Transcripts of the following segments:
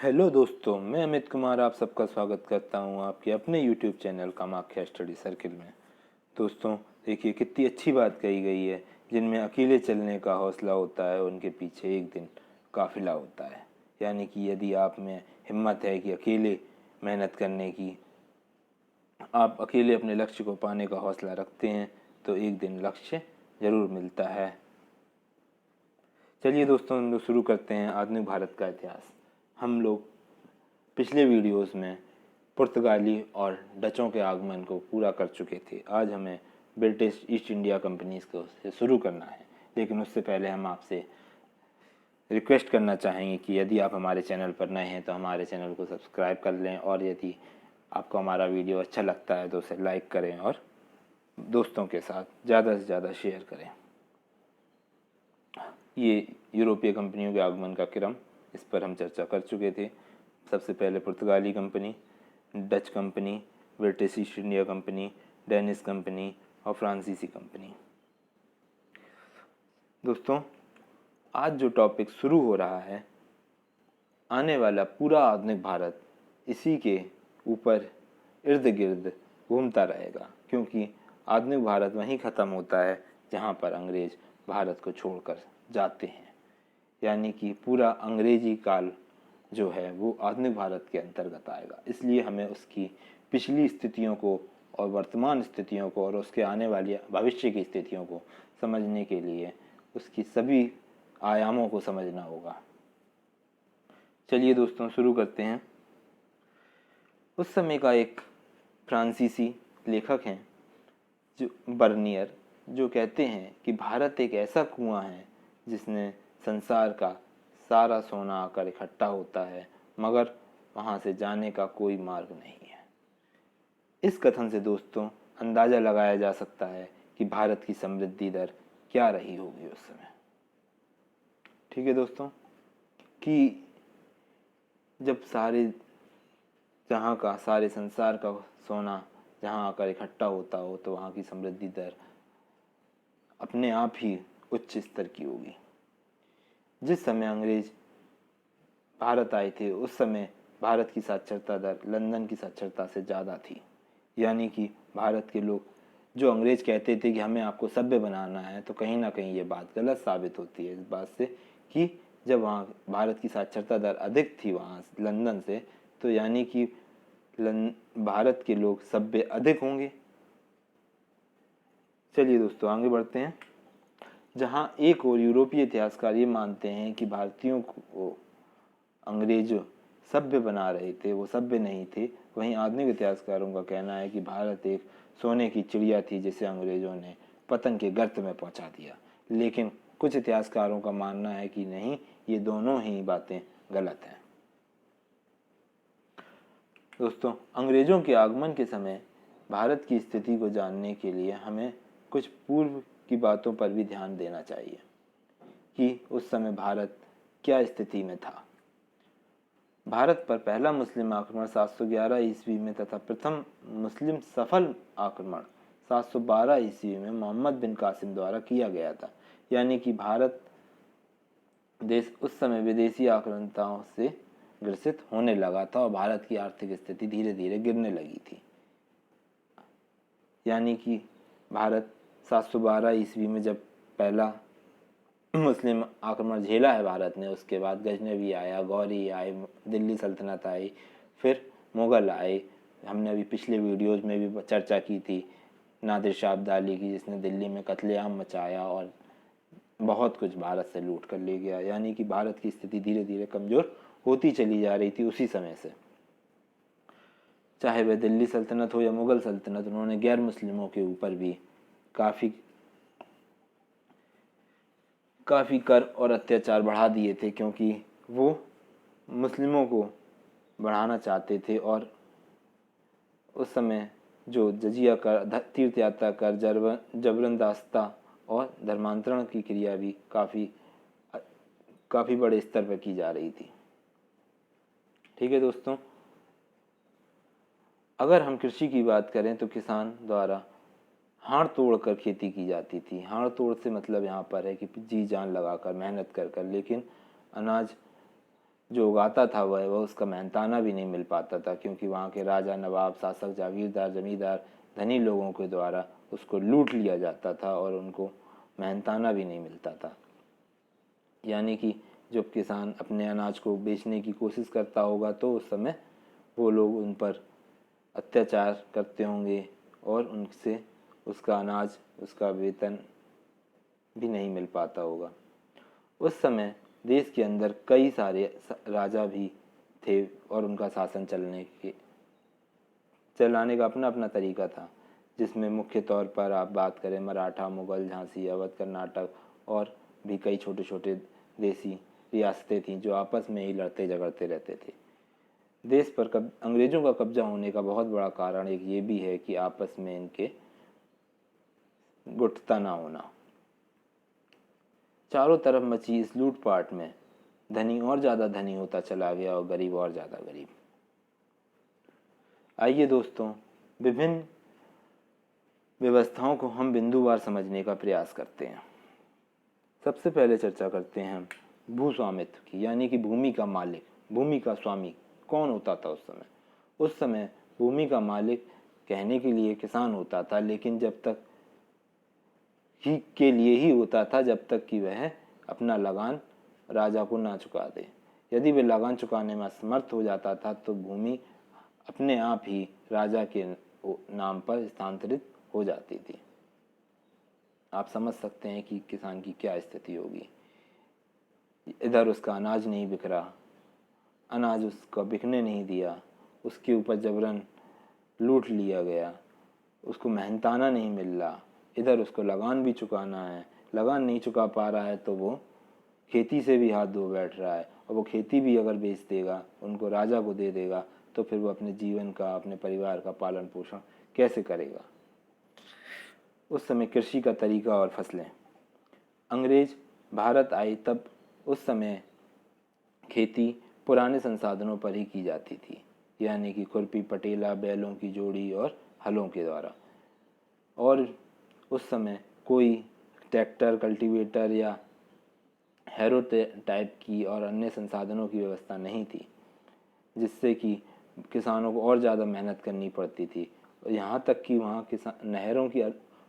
Hello दोस्तों, मैं अमित कुमार आप सबका स्वागत करता हूं आपके अपने YouTube channel Kamakhya study circle में। दोस्तों देखिए, कितनी अच्छी बात कही गई है। जिनमें अकेले चलने का हौसला होता है उनके पीछे एक दिन काफिला होता है। यानी कि यदि आप में हिम्मत है कि अकेले मेहनत करने की, आप अकेले अपने लक्ष्य को पाने का हौसला रखते हैं, तो एक दिन लक्ष्य ज़रूर मिलता है। चलिए दोस्तों, हम लोग शुरू करते हैं आधुनिक भारत का इतिहास। हम लोग पिछले वीडियोस में पुर्तगाली और डचों के आगमन को पूरा कर चुके थे। आज हमें ब्रिटिश ईस्ट इंडिया कंपनीज को से शुरू करना है, लेकिन उससे पहले हम आपसे रिक्वेस्ट करना चाहेंगे कि यदि आप हमारे चैनल पर नए हैं तो हमारे चैनल को सब्सक्राइब कर लें, और यदि आपको हमारा वीडियो अच्छा लगता है तो उसे लाइक करें और दोस्तों के साथ ज़्यादा से ज़्यादा शेयर करें। ये यूरोपीय कंपनियों के आगमन का क्रम, इस पर हम चर्चा कर चुके थे। सबसे पहले पुर्तगाली company, Dutch company, British east India company, Danish company और फ्रांसीसी कंपनी। दोस्तों, आज जो टॉपिक शुरू हो रहा है, आने वाला पूरा आधुनिक भारत इसी के ऊपर इर्द गिर्द घूमता रहेगा, क्योंकि आधुनिक भारत वहीं ख़त्म होता है जहाँ पर अंग्रेज भारत को छोड़कर जाते हैं। यानी कि पूरा अंग्रेजी काल जो है वो आधुनिक भारत के अंतर्गत आएगा। इसलिए हमें उसकी पिछली स्थितियों को और वर्तमान स्थितियों को और उसके आने वाली भविष्य की स्थितियों को समझने के लिए उसकी सभी आयामों को समझना होगा। चलिए दोस्तों, शुरू करते हैं। उस समय का एक फ्रांसीसी लेखक हैं जो बर्नियर, जो कहते हैं कि भारत एक ऐसा कुआं है जिसने संसार का सारा सोना आकर इकट्ठा होता है, मगर वहाँ से जाने का कोई मार्ग नहीं है। इस कथन से दोस्तों अंदाज़ा लगाया जा सकता है कि भारत की समृद्धि दर क्या रही होगी उस समय। ठीक है दोस्तों, कि जब सारे संसार का सोना जहाँ आकर इकट्ठा होता हो, तो वहाँ की समृद्धि दर अपने आप ही उच्च स्तर की होगी। जिस समय अंग्रेज भारत आए थे उस समय भारत की साक्षरता दर लंदन की साक्षरता से ज़्यादा थी। यानी कि भारत के लोग, जो अंग्रेज कहते थे कि हमें आपको सभ्य बनाना है, तो कहीं ना कहीं ये बात गलत साबित होती है इस बात से कि जब वहाँ भारत की साक्षरता दर अधिक थी वहाँ लंदन से, तो यानी कि भारत के लोग सभ्य अधिक होंगे। चलिए दोस्तों, आगे बढ़ते हैं। जहाँ एक और यूरोपीय इतिहासकार ये मानते हैं कि भारतीयों को अंग्रेज सभ्य बना रहे थे, वो सभ्य नहीं थे, वहीं आधुनिक इतिहासकारों का कहना है कि भारत एक सोने की चिड़िया थी जिसे अंग्रेजों ने पतन के गर्त में पहुंचा दिया। लेकिन कुछ इतिहासकारों का मानना है कि नहीं, ये दोनों ही बातें गलत हैं। दोस्तों, अंग्रेजों के आगमन के समय भारत की स्थिति को जानने के लिए हमें कुछ पूर्व की बातों पर भी ध्यान देना चाहिए कि उस समय भारत क्या स्थिति में था। भारत पर पहला मुस्लिम आक्रमण 711 ईस्वी में तथा प्रथम मुस्लिम सफल आक्रमण 712 ईस्वी में मोहम्मद बिन कासिम द्वारा किया गया था। यानी कि भारत देश उस समय विदेशी आक्रांताओं से ग्रसित होने लगा था और भारत की आर्थिक स्थिति धीरे धीरे गिरने लगी थी। यानी कि भारत 712 ईस्वी में जब पहला मुस्लिम आक्रमण झेला है भारत ने, उसके बाद गजनवी आया, गौरी आए, दिल्ली सल्तनत आई, फिर मुग़ल आए। हमने अभी पिछले वीडियोज़ में भी चर्चा की थी नादिर शाह अब्दाली की, जिसने दिल्ली में कत्लेआम मचाया और बहुत कुछ भारत से लूट कर ले गया। यानी कि भारत की स्थिति धीरे धीरे कमज़ोर होती चली जा रही थी उसी समय से। चाहे वह दिल्ली सल्तनत हो या मुग़ल सल्तनत, उन्होंने गैर मुस्लिमों के ऊपर भी काफ़ी कर और अत्याचार बढ़ा दिए थे, क्योंकि वो मुस्लिमों को बढ़ाना चाहते थे। और उस समय जो जजिया कर, तीर्थ यात्रा कर, जबरन और धर्मांतरण की क्रिया भी काफ़ी बड़े स्तर पर की जा रही थी। ठीक है दोस्तों, अगर हम कृषि की बात करें तो किसान द्वारा हाड़ तोड़कर खेती की जाती थी। हाड़ तोड़ से मतलब यहाँ पर है कि जी जान लगाकर मेहनत कर कर, लेकिन अनाज जो उगाता था वह उसका मेहनताना भी नहीं मिल पाता था, क्योंकि वहाँ के राजा, नवाब, शासक, जागीरदार, जमींदार, धनी लोगों के द्वारा उसको लूट लिया जाता था और उनको मेहनताना भी नहीं मिलता था। यानी कि जब किसान अपने अनाज को बेचने की कोशिश करता होगा तो उस समय वो लोग उन पर अत्याचार करते होंगे और उनसे उसका अनाज, उसका वेतन भी नहीं मिल पाता होगा। उस समय देश के अंदर कई सारे राजा भी थे और उनका शासन चलाने का अपना अपना तरीका था, जिसमें मुख्य तौर पर आप बात करें मराठा, मुगल, झांसी, अवध, कर्नाटक और भी कई छोटे छोटे देसी रियासतें थीं जो आपस में ही लड़ते झगड़ते रहते थे। देश पर अंग्रेज़ों का कब्जा होने का बहुत बड़ा कारण एक ये भी है कि आपस में इनके गुटता ना होना। चारों तरफ मची इस लूटपाट में धनी और ज़्यादा धनी होता चला गया और गरीब और ज़्यादा गरीब। आइए दोस्तों, विभिन्न व्यवस्थाओं को हम बिंदुवार समझने का प्रयास करते हैं। सबसे पहले चर्चा करते हैं भूस्वामित्व की, यानी कि भूमि का मालिक, भूमि का स्वामी कौन होता था उस समय। उस समय भूमि का मालिक कहने के लिए किसान होता था, लेकिन जब तक ही के लिए ही होता था जब तक कि वह अपना लगान राजा को ना चुका दे। यदि वह लगान चुकाने में असमर्थ हो जाता था तो भूमि अपने आप ही राजा के नाम पर स्थानांतरित हो जाती थी। आप समझ सकते हैं कि किसान की क्या स्थिति होगी। इधर उसका अनाज नहीं बिक रहा, अनाज उसका बिकने नहीं दिया, उसके ऊपर जबरन लूट लिया गया, उसको मेहनताना नहीं मिल रहा, इधर उसको लगान भी चुकाना है, लगान नहीं चुका पा रहा है तो वो खेती से भी हाथ धो बैठ रहा है, और वो खेती भी अगर बेच देगा, उनको राजा को दे देगा, तो फिर वो अपने जीवन का, अपने परिवार का पालन पोषण कैसे करेगा। उस समय कृषि का तरीका और फसलें, अंग्रेज भारत आए तब उस समय खेती पुराने संसाधनों पर ही की जाती थी, यानी कि खुरपी, पटेला, बैलों की जोड़ी और हलों के द्वारा। और उस समय कोई ट्रैक्टर, कल्टीवेटर या हैरो टाइप की और अन्य संसाधनों की व्यवस्था नहीं थी, जिससे कि किसानों को और ज़्यादा मेहनत करनी पड़ती थी। यहाँ तक कि वहाँ किसान नहरों की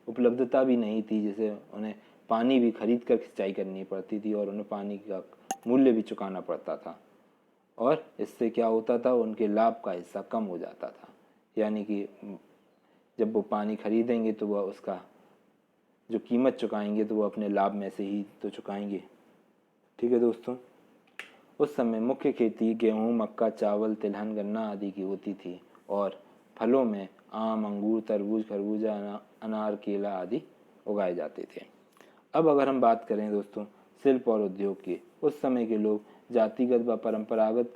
उपलब्धता भी नहीं थी, जिसे उन्हें पानी भी खरीद कर सिंचाई करनी पड़ती थी और उन्हें पानी का मूल्य भी चुकाना पड़ता था। और इससे क्या होता था, उनके लाभ का हिस्सा कम हो जाता था। यानी कि जब वो पानी खरीदेंगे तो वह उसका जो कीमत चुकाएंगे तो वो अपने लाभ में से ही तो चुकाएंगे। ठीक है दोस्तों, उस समय मुख्य खेती गेहूँ, मक्का, चावल, तिलहन, गन्ना आदि की होती थी और फलों में आम, अंगूर, तरबूज, खरबूजा, अनार, केला आदि उगाए जाते थे। अब अगर हम बात करें दोस्तों शिल्प और उद्योग की, उस समय के लोग जातिगत व परंपरागत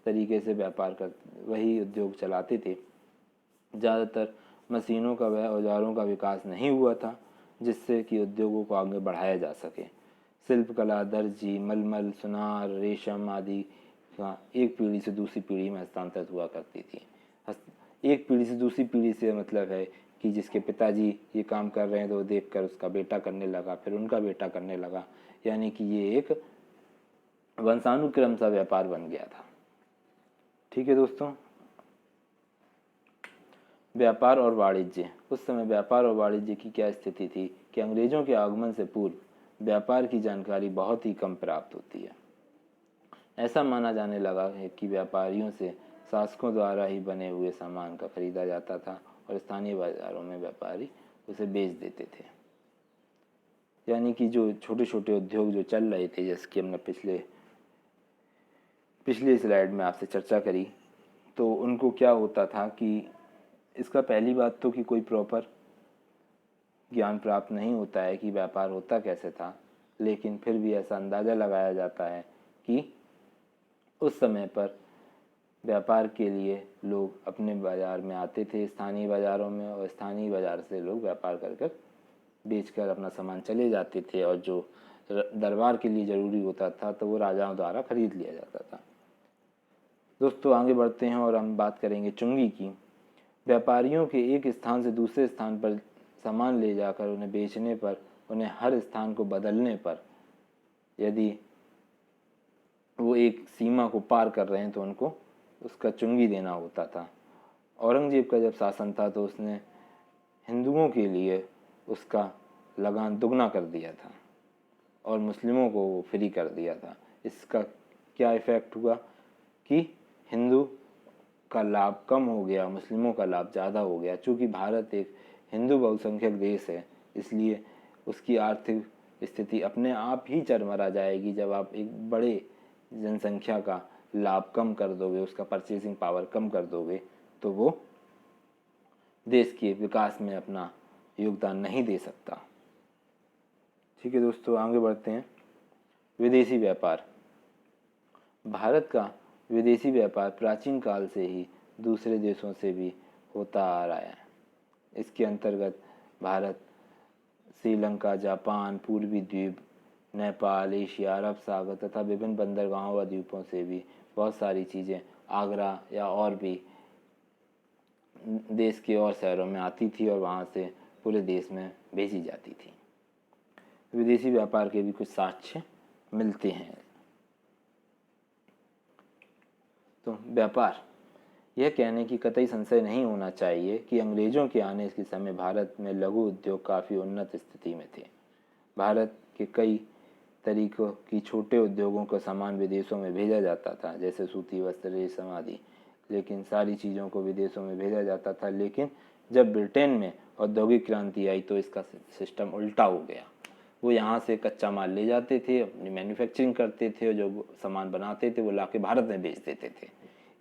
तरीके से व्यापार कर वही उद्योग चलाते थे। ज़्यादातर मशीनों का व औजारों का विकास नहीं हुआ था जिससे कि उद्योगों को आगे बढ़ाया जा सके। शिल्पकला, दर्जी, मलमल, सुनार, रेशम आदि का एक पीढ़ी से दूसरी पीढ़ी में हस्तांतरित हुआ करती थी। एक पीढ़ी से दूसरी पीढ़ी से मतलब है कि जिसके पिताजी ये काम कर रहे हैं तो देखकर उसका बेटा करने लगा, फिर उनका बेटा करने लगा, यानी कि ये एक वंशानुक्रम सा व्यापार बन गया था। ठीक है दोस्तों, व्यापार और वाणिज्य। उस समय व्यापार और वाणिज्य की क्या स्थिति थी कि अंग्रेजों के आगमन से पूर्व व्यापार की जानकारी बहुत ही कम प्राप्त होती है। ऐसा माना जाने लगा है कि व्यापारियों से शासकों द्वारा ही बने हुए सामान का खरीदा जाता था और स्थानीय बाजारों में व्यापारी उसे बेच देते थे। यानी कि जो छोटे छोटे उद्योग जो चल रहे थे, जैसे कि हमने पिछले स्लाइड में आपसे चर्चा करी, तो उनको क्या होता था कि इसका पहली बात तो कि कोई प्रॉपर ज्ञान प्राप्त नहीं होता है कि व्यापार होता कैसे था, लेकिन फिर भी ऐसा अंदाज़ा लगाया जाता है कि उस समय पर व्यापार के लिए लोग अपने बाज़ार में आते थे, स्थानीय बाज़ारों में, और स्थानीय बाज़ार से लोग व्यापार कर कर बेचकर अपना सामान चले जाते थे, और जो दरबार के लिए ज़रूरी होता था तो वो राजाओं द्वारा खरीद लिया जाता था। दोस्तों आगे बढ़ते हैं और हम बात करेंगे चुंगी की। व्यापारियों के एक स्थान से दूसरे स्थान पर सामान ले जाकर उन्हें बेचने पर, उन्हें हर स्थान को बदलने पर यदि वो एक सीमा को पार कर रहे हैं तो उनको उसका चुंगी देना होता था। औरंगजेब का जब शासन था तो उसने हिंदुओं के लिए उसका लगान दुगना कर दिया था और मुस्लिमों को वो फ्री कर दिया था। इसका क्या इफ़ेक्ट हुआ कि हिंदू का लाभ कम हो गया, मुस्लिमों का लाभ ज़्यादा हो गया। चूँकि भारत एक हिंदू बहुसंख्यक देश है, इसलिए उसकी आर्थिक स्थिति अपने आप ही चरमरा जाएगी जब आप एक बड़े जनसंख्या का लाभ कम कर दोगे, उसका परचेसिंग पावर कम कर दोगे, तो वो देश के विकास में अपना योगदान नहीं दे सकता। ठीक है दोस्तों, आगे बढ़ते हैं। विदेशी व्यापार। भारत का विदेशी व्यापार प्राचीन काल से ही दूसरे देशों से भी होता आ रहा है। इसके अंतर्गत भारत श्रीलंका, जापान, पूर्वी द्वीप, नेपाल, एशिया, अरब सागर तथा विभिन्न बंदरगाहों व द्वीपों से भी बहुत सारी चीज़ें आगरा या और भी देश के और शहरों में आती थी और वहाँ से पूरे देश में भेजी जाती थी। विदेशी व्यापार के भी कुछ साक्ष्य मिलते हैं। तो व्यापार, यह कहने की कतई संशय नहीं होना चाहिए कि अंग्रेज़ों के आने के समय भारत में लघु उद्योग काफ़ी उन्नत स्थिति में थे। भारत के कई तरीकों की छोटे उद्योगों का सामान विदेशों में भेजा जाता था, जैसे सूती वस्त्र, रेशम आदि। लेकिन सारी चीज़ों को विदेशों में भेजा जाता था, लेकिन जब ब्रिटेन में औद्योगिक क्रांति आई तो इसका सिस्टम उल्टा हो गया। वो यहाँ से कच्चा माल ले जाते थे, अपनी मैन्युफैक्चरिंग करते थे और जो सामान बनाते थे वो ला के भारत में बेच देते थे।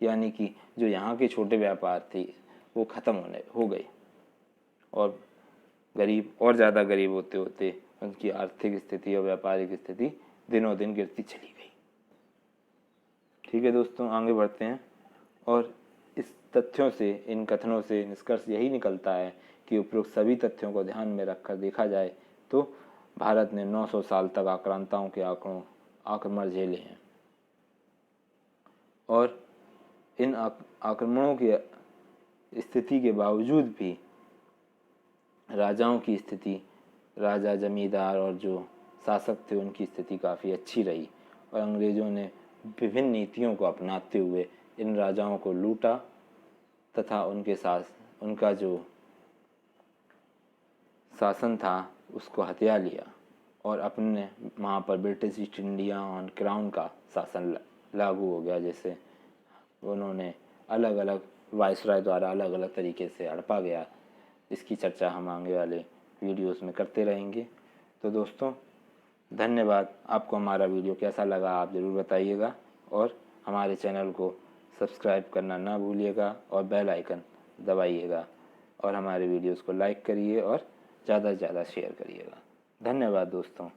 यानी कि जो यहाँ के छोटे व्यापार थे वो ख़त्म हो गए और गरीब और ज़्यादा गरीब होते होते उनकी आर्थिक स्थिति और व्यापारिक स्थिति दिनों दिन गिरती चली गई। ठीक है दोस्तों, आगे बढ़ते हैं। और इस तथ्यों से, इन कथनों से निष्कर्ष यही निकलता है कि उपरोक्त सभी तथ्यों को ध्यान में रखकर देखा जाए तो भारत ने 900 साल तक आक्रांताओं के आक्रमण झेले हैं और इन आक्रमणों की स्थिति के बावजूद भी राजाओं की स्थिति, राजा, जमींदार और जो शासक थे उनकी स्थिति काफ़ी अच्छी रही और अंग्रेज़ों ने विभिन्न नीतियों को अपनाते हुए इन राजाओं को लूटा तथा उनके साथ उनका जो शासन था उसको हथिया लिया और अपने वहाँ पर British east India on crown का शासन लागू हो गया। जैसे उन्होंने अलग अलग वाइसराय द्वारा अलग अलग तरीके से हड़पा गया। इसकी चर्चा हम आगे वाले वीडियोस में करते रहेंगे। तो दोस्तों धन्यवाद। आपको हमारा वीडियो कैसा लगा आप ज़रूर बताइएगा और हमारे चैनल को सब्सक्राइब करना ना भूलिएगा और बेल आइकन दबाइएगा और हमारे वीडियोस को लाइक करिए और ज़्यादा से ज़्यादा शेयर करिएगा। धन्यवाद दोस्तों।